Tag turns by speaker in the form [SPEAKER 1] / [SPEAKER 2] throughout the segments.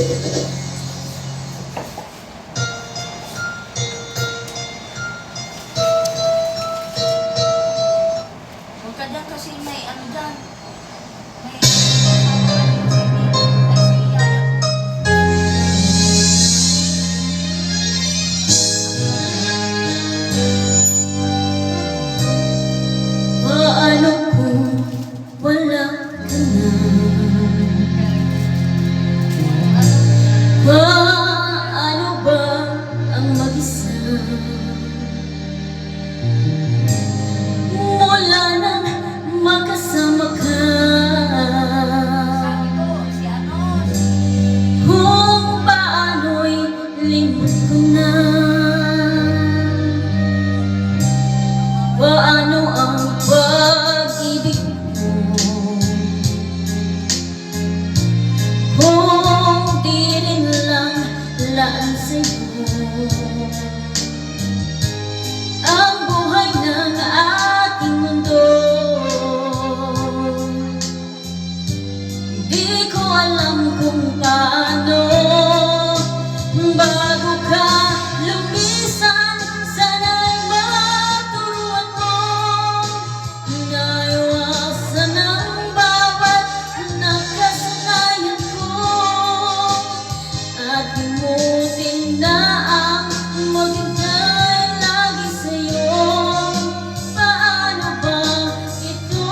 [SPEAKER 1] Huwag ka dyan kasi may ano dyan. May kasama ka yung si Mimi. Ay, si Yaya.
[SPEAKER 2] Paano kung wala ka na? Paano ba ang mag-isa? Mula nang makasama ka,
[SPEAKER 1] Sabi ko, si ano,
[SPEAKER 2] kung paano'y limot ko na. Paano ang pag-ibig mo kung di rin lang laan sa'yo ang buhay ng ating mundo? Di ko alam kung paano bago ka lumisan. Sana'y maturuan mo na iwasan ang bawat nakasanayan ko at limutin na ang maghintay lagi sa'yo. Paano ba ito?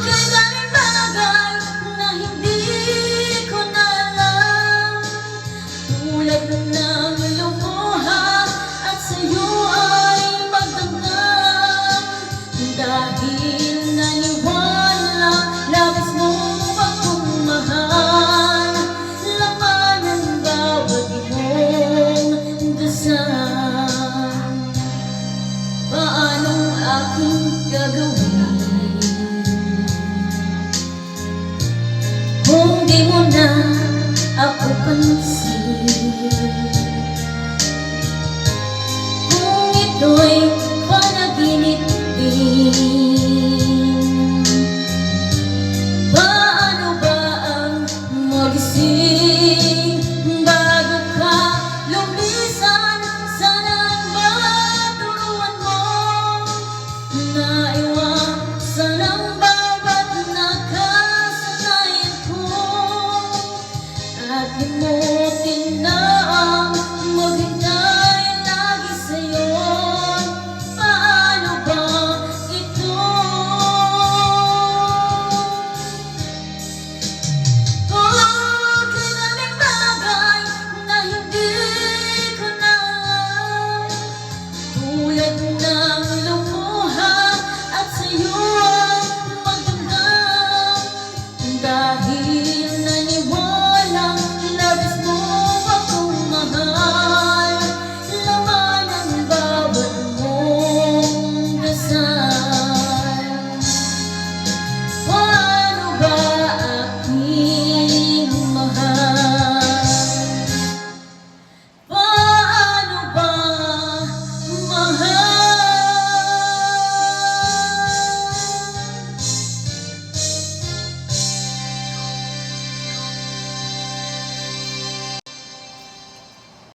[SPEAKER 2] Kay daming bagay na hindi ko na alam, tulad ng lumuha at sa'yo ay magdamdam. Dahil naniwala, labis mo akong mahal, laman ng bawat iyong dasal. Paanong aking gagawin kung di mo na ako pansin? Kung ito'y